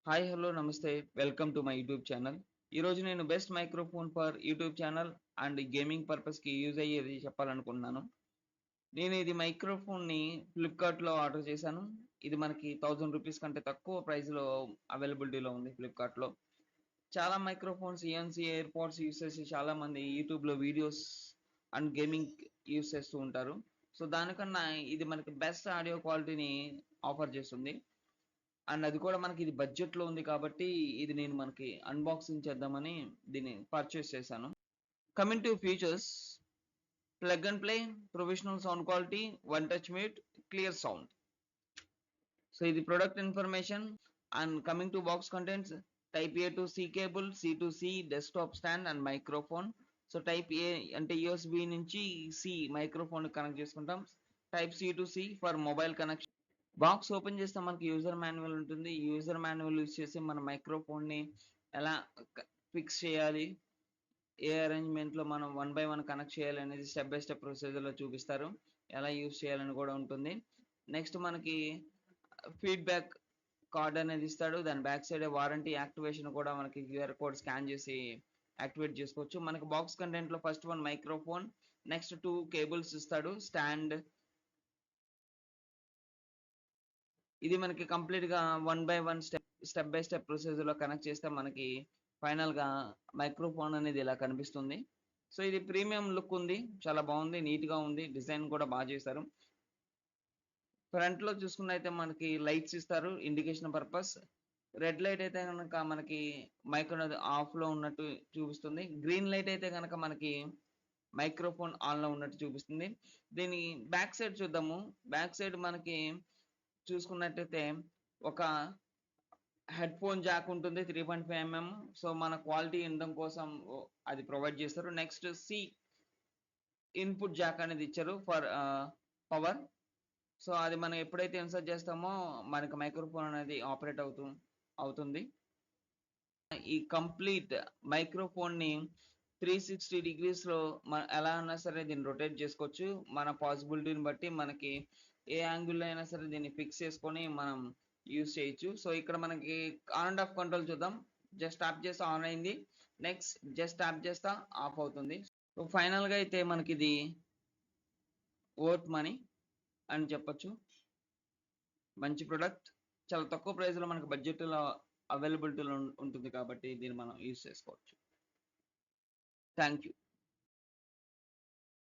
Hi hello నమస్తే welcome to my YouTube channel. ఈరోజు నేను best microphone for YouTube channel and gaming పర్పస్కి use అయ్యేది చెప్పాలనుకుంటున్నాను. నేను ఇది మైక్రోఫోన్ని ఫ్లిప్కార్ట్లో ఆర్డర్ చేశాను. ఇది మనకి ₹1000 కంటే తక్కువ ప్రైస్లో అవైలబిలిటీలో ఉంది ఫ్లిప్కార్ట్లో. చాలా మైక్రోఫోన్స్ ఇయన్సీ ఎయిర్పాడ్స్ యూస్ చేసి చాలామంది యూట్యూబ్లో వీడియోస్ అండ్ గేమింగ్ యూస్ చేస్తూ ఉంటారు. సో దానికన్నా ఇది మనకి బెస్ట్ ఆడియో క్వాలిటీని ఆఫర్ చేస్తుంది. అండ్ అది కూడా మనకి ఇది బడ్జెట్‌లో ఉంది కాబట్టి, ఇది నేను మనకి అన్బాక్సింగ్ చేద్దామని దీన్ని పర్చేస్ చేశాను. Coming to features, plug and play, professional sound quality, one touch mute, clear sound. So ఇది product information. And coming to box contents, type A to C cable, C to C, desktop stand and microphone. So type A అంటే USB నుంచి C మైక్రోఫోన్‌కి connect చేసుకుంటాం. Type C to C for mobile connection. Box open చేస్తే మనకి user manual ఉంటుంది. User manual use చేసి మన మైక్రోఫోన్‌ని ఎలా ఫిక్స్ చేయాలి, ఏ అరేంజ్‌మెంట్‌లో మనం వన్ బై వన్ కనెక్ట్ చేయాలి అనేది స్టెప్ బై స్టెప్ ప్రొసీజర్‌లో చూపిస్తారు. ఎలా యూజ్ చేయాలని కూడా ఉంటుంది. నెక్స్ట్ మనకి ఫీడ్‌బ్యాక్ కార్డ్ అనేది ఇస్తాడు. దాని బ్యాక్ సైడే వారంటీ యాక్టివేషన్ కూడా మనకి క్యూఆర్ కోడ్ స్కాన్ చేసి యాక్టివేట్ చేసుకోవచ్చు. మనకి బాక్స్ కంటెంట్‌లో first one microphone, next 2 cables ఇస్తాడు. స్టాండ్. ఇది మనకి కంప్లీట్‌గా one by one step by step ప్రొసీజర్‌లో కనెక్ట్ చేస్తే మనకి ఫైనల్‌గా మైక్రోఫోన్ అనేది ఇలా కనిపిస్తుంది. సో ఇది ప్రీమియం లుక్ ఉంది. చాలా బాగుంది. నీట్‌గా ఉంది. డిజైన్ కూడా చేశారు. ఫ్రంట్‌లో చూసుకున్నైతే మనకి లైట్స్ ఇస్తారు ఇండికేషన్ పర్పస్. రెడ్ లైట్ అయితే గనక మనకి మైక్ అనేది ఆఫ్‌లో ఉన్నట్టు చూపిస్తుంది. గ్రీన్ లైట్ అయితే గనక మనకి మైక్రోఫోన్ ఆన్‌లో ఉన్నట్టు చూపిస్తుంది. దీని బ్యాక్ సైడ్ చూద్దాము. బ్యాక్ సైడ్ మనకి చూసుకున్నట్టయితే ఒక హెడ్‌ఫోన్ జాక్ ఉంటుంది 3.5 సో మన క్వాలిటీ వినడం కోసం అది ప్రొవైడ్ చేస్తారు. నెక్స్ట్ ఇన్‌పుట్ జాక్ అనేది ఇచ్చారు ఫర్ పవర్. సో అది మనం ఎప్పుడైతే ఇన్సర్ట్ చేస్తామో మనకి మైక్రోఫోన్ అనేది ఆపరేట్ అవుతుంది. ఈ కంప్లీట్ మైక్రోఫోన్‌ని 360 డిగ్రీస్‌లో ఎలా అన్నా సరే దీన్ని రొటేట్ చేసుకోవచ్చు. మన పాసిబిలిటీని బట్టి మనకి ఏ యాంగిల్‌లో అయినా సరే దీన్ని ఫిక్స్ చేసుకొని మనం యూజ్ చేయొచ్చు. సో ఇక్కడ మనకి ఆన్ అండ్ ఆఫ్ కంట్రోల్ చూద్దాం. జస్ట్ ట్యాప్ చేస్తే ఆన్ అయింది. నెక్స్ట్ జస్ట్ ట్యాప్ చేస్తా ఆఫ్ అవుతుంది. సో ఫైనల్‌గా అయితే మనకిది వర్త్ మనీ అని చెప్పొచ్చు. మంచి ప్రొడక్ట్. చాలా తక్కువ ప్రైస్‌లో మనకు బడ్జెట్‌లో అవైలబిలిటీలో ఉంటుంది కాబట్టి దీన్ని మనం యూజ్ చేసుకోవచ్చు. Thank you.